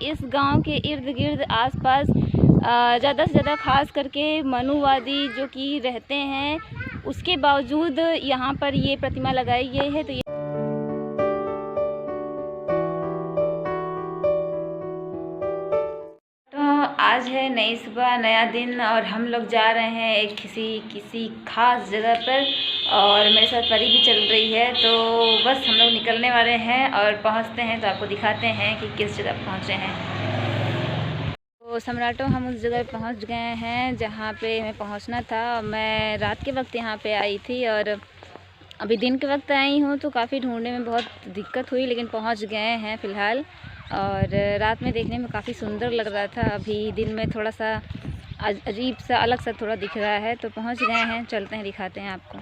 इस गांव के इर्द गिर्द आसपास ज़्यादा से ज़्यादा खास करके मनुवादी जो कि रहते हैं, उसके बावजूद यहाँ पर ये प्रतिमा लगाई गई है। तो आज है नई सुबह, नया दिन, और हम लोग जा रहे हैं एक किसी खास जगह पर, और मेरे साथ परी भी चल रही है। तो बस हम लोग निकलने वाले हैं और पहुंचते हैं तो आपको दिखाते हैं कि किस जगह पहुंचे हैं। तो सम्राटों, हम उस जगह पहुंच गए हैं जहां पे हमें पहुंचना था। मैं रात के वक्त यहां पे आई थी और अभी दिन के वक्त आई हूं, तो काफ़ी ढूंढने में बहुत दिक्कत हुई, लेकिन पहुंच गए हैं फ़िलहाल। और रात में देखने में काफ़ी सुंदर लग रहा था, अभी दिन में थोड़ा सा अजीब सा, अलग सा थोड़ा दिख रहा है। तो पहुंच गए हैं, चलते हैं, दिखाते हैं आपको।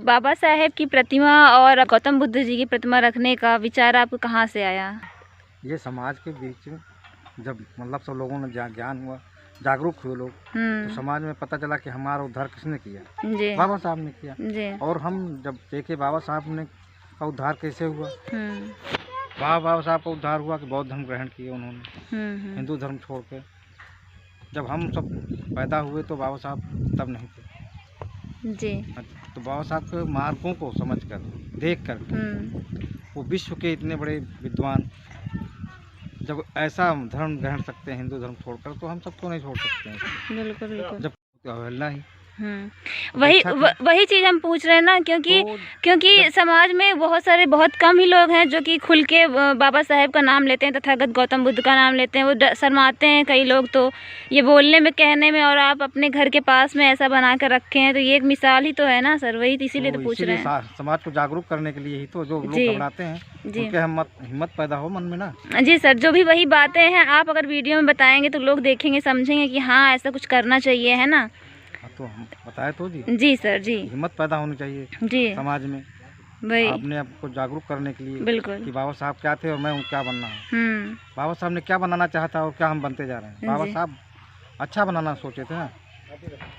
बाबा साहेब की प्रतिमा और गौतम बुद्ध जी की प्रतिमा रखने का विचार आपको कहाँ से आया? ये समाज के बीच में जब मतलब सब लोगों ने ज्ञान हुआ, जागरूक हुए लोग, तो समाज में पता चला कि हमारा उद्धार किसने किया? जी। बाबा साहब ने किया। जी। और हम जब देखे बाबा साहब ने का उद्धार कैसे हुआ, बाबा साहब का उद्धार हुआ कि बौद्ध धर्म ग्रहण किया उन्होंने, हिंदू धर्म छोड़ के। जब हम सब पैदा हुए तो बाबा साहब तब नहीं थे। जी। तो बाबा साहब के मार्गों को समझकर, देख कर, वो विश्व के इतने बड़े विद्वान जब ऐसा धर्म ग्रहण सकते हैं हिंदू धर्म छोड़कर, तो हम सबको नहीं छोड़ सकते हैं। बिल्कुल बिल्कुल। जब अवहेलना ही वही चीज़ हम पूछ रहे हैं ना, क्योंकि समाज में बहुत कम ही लोग हैं जो कि खुल के बाबा साहेब का नाम लेते हैं, तथागत गौतम बुद्ध का नाम लेते हैं। वो शर्माते हैं कई लोग तो ये बोलने में, कहने में, और आप अपने घर के पास में ऐसा बना कर रखे हैं, तो ये एक मिसाल ही तो है ना सर। वही इसीलिए तो पूछ रहे हैं, समाज को जागरूक करने के लिए ही तो जो लोग घबराते हैं, उनके हिम्मत पैदा हो मन में ना। जी सर, जो भी वही बातें हैं आप अगर वीडियो में बताएंगे तो लोग देखेंगे, समझेंगे कि हाँ ऐसा कुछ करना चाहिए, है ना। तो हम बताए तो जी। जी सर जी। हिम्मत पैदा होनी चाहिए जी समाज में, वही अपने आप को जागरूक करने के लिए। बिल्कुल कि बाबा साहब क्या थे और मैं क्या बनना हूँ। बाबा साहब ने क्या बनाना चाहा और क्या हम बनते जा रहे हैं। बाबा साहब अच्छा बनाना सोचे थे ना,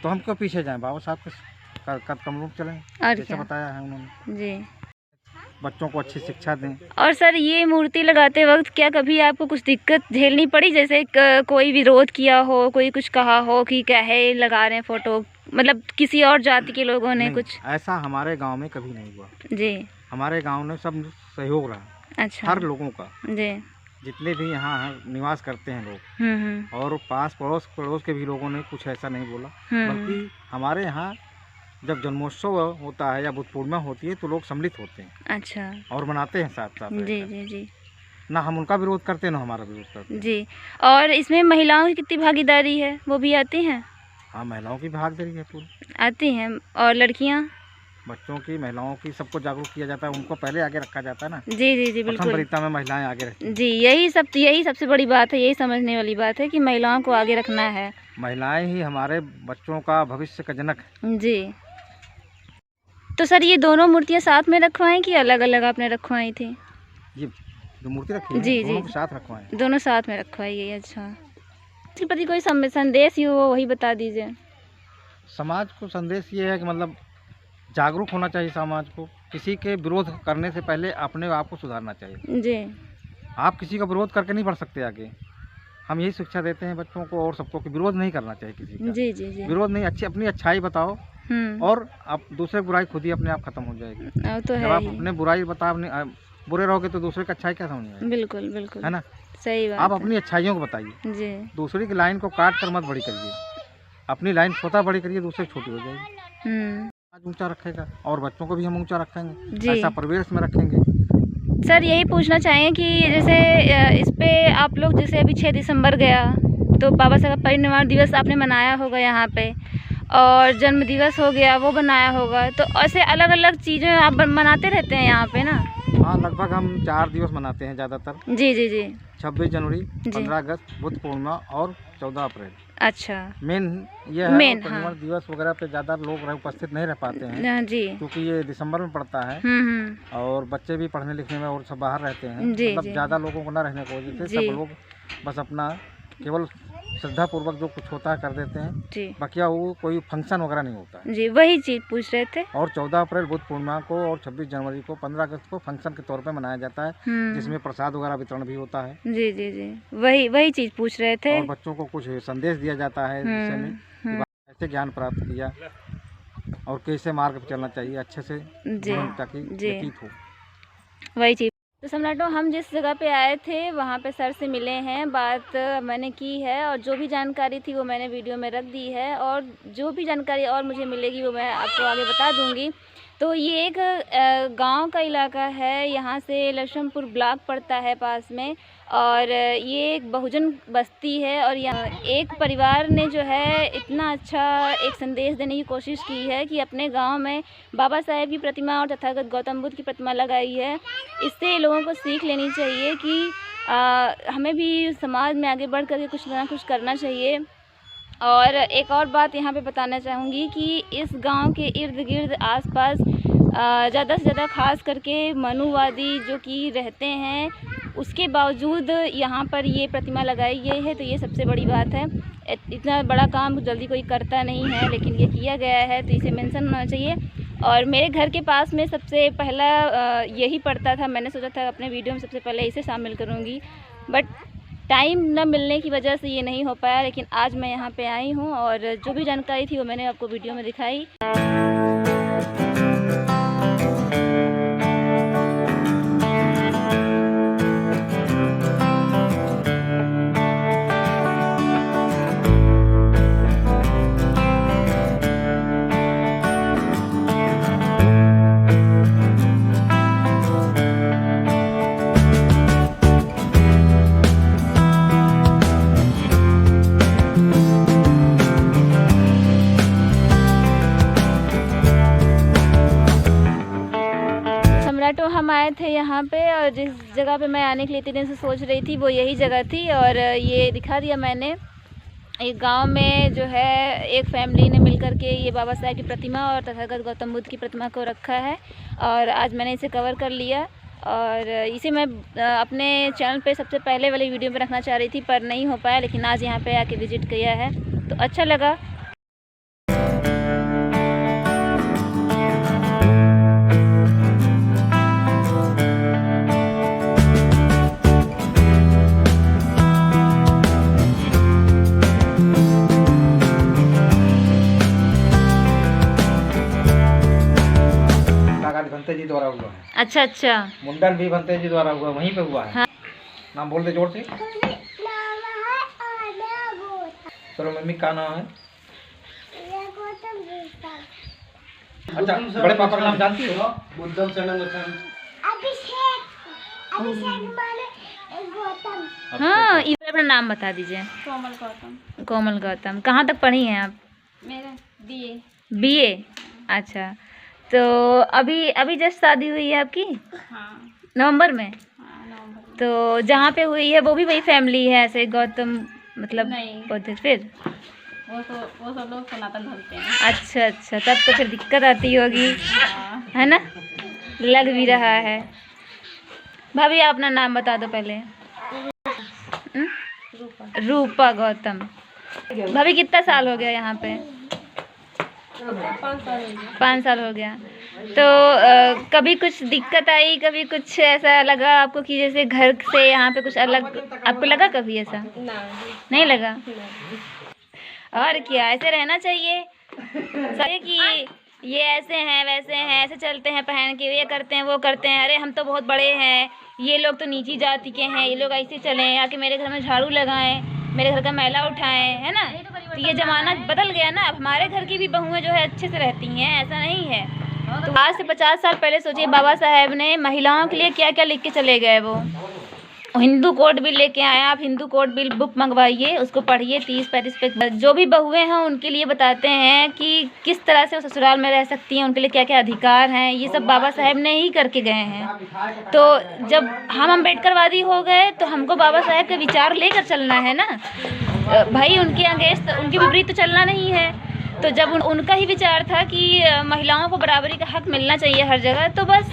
तो हम क्यों पीछे जाएं। बाबा साहब के कदमों में चलें, जैसे बताया है उन्होंने जी। बच्चों को अच्छी शिक्षा दें। और सर ये मूर्ति लगाते वक्त क्या कभी आपको कुछ दिक्कत झेलनी पड़ी, जैसे कोई विरोध किया हो, कोई कुछ कहा हो कि क्या है लगा रहे हैं फोटो, मतलब किसी और जाति के लोगों ने कुछ? ऐसा हमारे गांव में कभी नहीं हुआ जी। हमारे गांव में सब सहयोग रहा। अच्छा। हर लोगों का जी। जितने भी यहाँ निवास करते हैं लोग और पास पड़ोस के भी लोगों ने कुछ ऐसा नहीं बोला। बल्कि हमारे यहाँ जब जन्मोत्सव होता है या बुद्ध पूर्णिमा होती है तो लोग सम्मिलित होते हैं। अच्छा। और मनाते हैं साथ साथ। जी जी जी। ना हम उनका विरोध करते हैं ना हमारा विरोध करते जी। और इसमें महिलाओं की कितनी भागीदारी है, वो भी आती हैं? हाँ, महिलाओं की भागीदारी है पूरी आती हैं। और लड़कियाँ, बच्चों की, महिलाओं की, सबको जागरूक किया जाता है, उनको पहले आगे रखा जाता है ना। जी जी जी बिल्कुल। वरीयता में महिलाएं आगे रहती हैं। जी, यही सबसे बड़ी बात है, यही समझने वाली बात है कि महिलाओं को आगे रखना है। महिलाएं ही हमारे बच्चों का भविष्य का जनक है जी। तो सर ये दोनों मूर्तियाँ साथ में रखवाएं कि अलग अलग आपने रखवाई थी? ये जो मूर्ति रखी है जी दोनों साथ रखवाएं। दोनों साथ में रखवाई है। अच्छा, इसके प्रति कोई संदेश ही हो वही बता दीजिए। समाज को संदेश ये है कि मतलब जागरूक होना चाहिए समाज को। किसी के विरोध करने से पहले अपने आप को सुधारना चाहिए जी। आप किसी का विरोध करके नहीं बढ़ सकते आगे। हम यही शिक्षा देते हैं बच्चों को और सबको कि विरोध नहीं करना चाहिए किसी का। जी जी जी। विरोध नहीं, अपनी अच्छाई बताओ और आप दूसरे बुराई खुद ही अपने आप खत्म हो जाएगी। तो जब आप अपने बुराई बताओ, बुरे रहोगे तो दूसरे की अच्छाई क्या समझ आएगी। बिल्कुल बिल्कुल, है ना, सही बात। आप अपनी अच्छाइयों को बताइए जी। दूसरे की लाइन को काट कर मत बड़ी करिए, अपनी लाइन छोटा बड़ी करिए, दूसरे छोटी हो जाएगी। आज ऊंचा रखेगा और बच्चों को भी हम ऊंचा रखेंगे, ऐसा परिवेश में रखेंगे। सर यही पूछना चाहेंगे कि जैसे इस पे आप लोग, जैसे अभी 6 दिसंबर गया तो बाबा साहब परिनिर्वाण दिवस आपने मनाया होगा यहाँ पे, और जन्म दिवस हो गया वो बनाया होगा, तो ऐसे अलग अलग चीज़ें आप मनाते रहते हैं यहाँ पे ना? हाँ, लगभग हम 4 दिवस मनाते हैं ज़्यादातर। जी जी जी। 26 जनवरी, 15 अगस्त, बुद्ध पूर्णिमा और 14 अप्रैल। अच्छा। मेन ये है। परिनिर्वाण दिवस वगैरह पे ज़्यादा लोग उपस्थित नहीं रह पाते हैं जी, क्योंकि ये दिसंबर में पड़ता है और बच्चे भी पढ़ने लिखने में और सब बाहर रहते हैं, मतलब ज़्यादा लोगों को न रहने की वजह से सब लोग बस अपना केवल श्रद्धा पूर्वक जो कुछ होता है कर देते हैं जी। बाकी वो कोई फंक्शन वगैरह नहीं होता है जी, वही चीज़ पूछ रहे थे। और 14 अप्रैल बुद्ध पूर्णिमा को और 26 जनवरी को, 15 अगस्त को फंक्शन के तौर पे मनाया जाता है, जिसमें प्रसाद वगैरह वितरण भी होता है जी जी जी। वही चीज़ पूछ रहे थे। और बच्चों को कुछ संदेश दिया जाता है विषय में, कैसे ज्ञान प्राप्त किया और कैसे मार्ग पर चलना चाहिए अच्छे से ताकि व्यतीत हो, वही चीज़। तो सम्राटो, हम जिस जगह पे आए थे वहाँ पे सर से मिले हैं, बात मैंने की है और जो भी जानकारी थी वो मैंने वीडियो में रख दी है, और जो भी जानकारी और मुझे मिलेगी वो मैं आपको आगे बता दूँगी। तो ये एक गांव का इलाका है, यहाँ से लक्ष्मणपुर ब्लॉक पड़ता है पास में, और ये एक बहुजन बस्ती है, और यहाँ एक परिवार ने जो है इतना अच्छा एक संदेश देने की कोशिश की है कि अपने गांव में बाबा साहेब की प्रतिमा और तथागत गौतम बुद्ध की प्रतिमा लगाई है। इससे लोगों को सीख लेनी चाहिए कि हमें भी समाज में आगे बढ़ कर के कुछ ना कुछ करना चाहिए। और एक और बात यहाँ पे बताना चाहूँगी कि इस गांव के इर्द गिर्द आसपास ज़्यादा से ज़्यादा खास करके मनुवादी जो कि रहते हैं, उसके बावजूद यहाँ पर ये प्रतिमा लगाई गई है, तो ये सबसे बड़ी बात है। इतना बड़ा काम जल्दी कोई करता नहीं है, लेकिन ये किया गया है तो इसे मेंशन होना चाहिए। और मेरे घर के पास में सबसे पहला यही पड़ता था, मैंने सोचा था अपने वीडियो में सबसे पहले इसे शामिल करूँगी, बट टाइम न मिलने की वजह से ये नहीं हो पाया। लेकिन आज मैं यहाँ पे आई हूँ और जो भी जानकारी थी वो मैंने आपको वीडियो में दिखाई। तो हम आए थे यहाँ पे, और जिस जगह पे मैं आने के लिए इतने दिन से सोच रही थी वो यही जगह थी, और ये दिखा दिया मैंने। एक गांव में जो है एक फैमिली ने मिलकर के ये बाबा साहेब की प्रतिमा और तथागत गौतम बुद्ध की प्रतिमा को रखा है और आज मैंने इसे कवर कर लिया और इसे मैं अपने चैनल पे सबसे पहले वाली वीडियो में रखना चाह रही थी पर नहीं हो पाया, लेकिन आज यहाँ पे आके विज़िट किया है तो अच्छा लगा। भंते जी द्वारा हुआ है। अच्छा अच्छा, मुंडन भी भंते जी द्वारा हुआ, वहीं पे हुआ है। हाँ। नाम बोल दे जोर से। चलो मम्मी का नाम है? अच्छा, बड़े पापा का नाम जानती हो? बुद्धम शरणम अभिषेक हाँ, इधर अपना नाम बता दीजिए। कोमल गौतम। कोमल गौतम। कहाँ तक पढ़ी हैं आप? मेरा बीए। बीए, अच्छा। तो अभी जस्ट शादी हुई है आपकी? हाँ। नवंबर में? हाँ, नवंबर। तो जहाँ पे हुई है वो भी वही फैमिली है ऐसे गौतम मतलब? नहीं। बुद्ध फिर वो सब लोग सनातन धर्म के हैं। अच्छा अच्छा, तब तो फिर दिक्कत आती होगी। हाँ। है ना, लग भी रहा है। भाभी आप अपना नाम बता दो पहले। रूपा गौतम। भाभी कितना साल हो गया यहाँ पे? 5 साल हो गया। तो कभी कुछ दिक्कत आई, कभी कुछ ऐसा लगा आपको कि जैसे घर से यहाँ पे कुछ अलग आपको लगा कभी ऐसा? नहीं लगा? और क्या, ऐसे रहना चाहिए कि ये ऐसे हैं वैसे हैं, ऐसे चलते हैं पहन के, ये करते हैं वो करते हैं, अरे हम तो बहुत बड़े हैं, ये लोग तो नीची जाति के हैं, ये लोग ऐसे चलें, आके मेरे घर में झाड़ू लगाएं, मेरे घर का मैला उठाएं, है ना। तो ये ज़माना बदल गया ना, अब हमारे घर की भी बहुएं जो है अच्छे से रहती हैं, ऐसा नहीं है। तो आज से 50 साल पहले सोचिए बाबा साहेब ने महिलाओं के लिए क्या क्या लिख के चले गए। वो हिंदू कोड बिल लेके आए, आप हिंदू कोड बिल बुक मंगवाइए, उसको पढ़िए, 30-35 पे जो भी बहुएं हैं उनके लिए बताते हैं कि किस तरह से वो ससुराल में रह सकती हैं, उनके लिए क्या क्या अधिकार हैं, ये सब बाबा साहेब ने ही करके गए हैं। तो जब हम अम्बेडकरवादी हो गए तो हमको बाबा साहेब के विचार लेकर चलना है ना भाई, उनके अगेंस्ट उनके विपरीत तो चलना नहीं है। तो जब उनका ही विचार था कि महिलाओं को बराबरी का हक मिलना चाहिए हर जगह, तो बस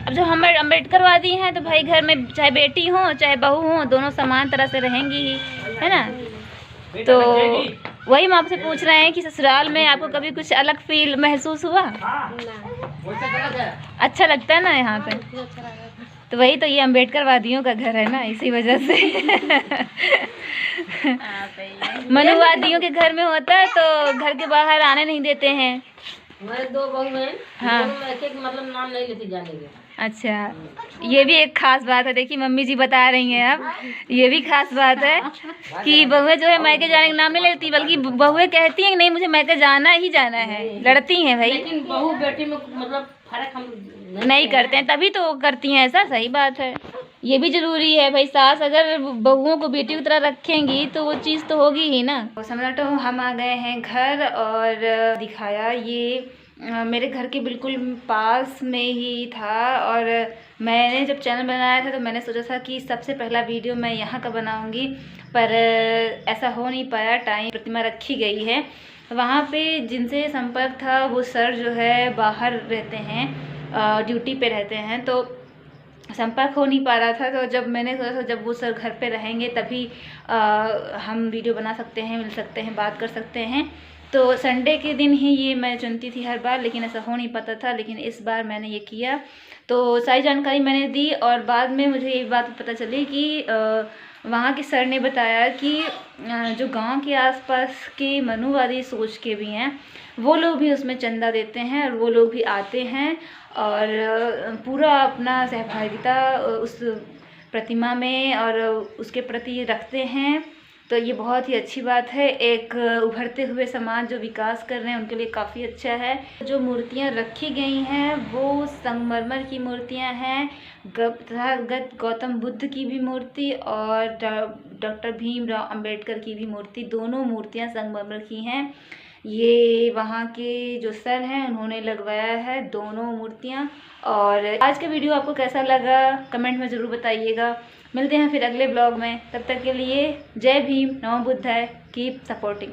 अब जब हम अम्बेडकरवादी हैं तो भाई घर में चाहे बेटी हो चाहे बहू हो दोनों समान तरह से रहेंगी ही, है ना। तो वही हम आपसे पूछ रहे हैं कि ससुराल में आपको कभी कुछ अलग फील महसूस हुआ? अच्छा लगता है ना यहाँ पे? तो वही तो, ये अम्बेडकरवादियों का घर है ना, इसी वजह से मनुवादियों के घर में होता है तो घर के बाहर आने नहीं देते हैं। हमारे 2 बहू हैं। हाँ, एक मतलब नाम नहीं लेते जाने के। अच्छा, ये भी एक खास बात है। देखिए मम्मी जी बता रही हैं अब, ये भी खास बात है कि बहुएं जो है मैके जाने का नाम नहीं लेती, बल्कि बहुएं कहती हैं कि नहीं मुझे मैके जाना ही जाना है, लड़ती हैं भाई। लेकिन बहू बेटी में मतलब फर्क हम नहीं करते हैं, तभी तो करती हैं ऐसा। सही बात है, ये भी जरूरी है भाई। सास अगर बहुओं को बेटी की तरह रखेंगी तो वो चीज़ तो होगी ही ना। तो सम्राटो हम आ गए हैं घर और दिखाया ये मेरे घर के बिल्कुल पास में ही था और मैंने जब चैनल बनाया था तो मैंने सोचा था कि सबसे पहला वीडियो मैं यहाँ का बनाऊँगी, पर ऐसा हो नहीं पाया। टाइम प्रतिमा रखी गई है वहाँ पे, जिनसे संपर्क था वो सर जो है बाहर रहते हैं, ड्यूटी पे रहते हैं, तो संपर्क हो नहीं पा रहा था। तो जब मैंने सोचा था जब वो सर घर पे रहेंगे तभी हम वीडियो बना सकते हैं, मिल सकते हैं, बात कर सकते हैं। तो संडे के दिन ही ये मैं चुनती थी हर बार, लेकिन ऐसा हो नहीं पाता था, लेकिन इस बार मैंने ये किया। तो सारी जानकारी मैंने दी और बाद में मुझे ये बात पता चली कि वहाँ के सर ने बताया कि जो गांव के आसपास के मनुवादी सोच के भी हैं वो लोग भी उसमें चंदा देते हैं और वो लोग भी आते हैं और पूरा अपना सहभागिता उस प्रतिमा में और उसके प्रति रखते हैं। तो ये बहुत ही अच्छी बात है। एक उभरते हुए समाज जो विकास कर रहे हैं उनके लिए काफ़ी अच्छा है। जो मूर्तियाँ रखी गई हैं वो संगमरमर की मूर्तियाँ हैं, तथागत गौतम बुद्ध की भी मूर्ति और डॉक्टर भीमराव अंबेडकर की भी मूर्ति, दोनों मूर्तियाँ संगमरमर की हैं। ये वहाँ के जो सर हैं उन्होंने लगवाया है दोनों मूर्तियाँ। और आज का वीडियो आपको कैसा लगा कमेंट में ज़रूर बताइएगा। मिलते हैं फिर अगले ब्लॉग में, तब तक के लिए जय भीम, नमो बुद्धाय, कीप सपोर्टिंग।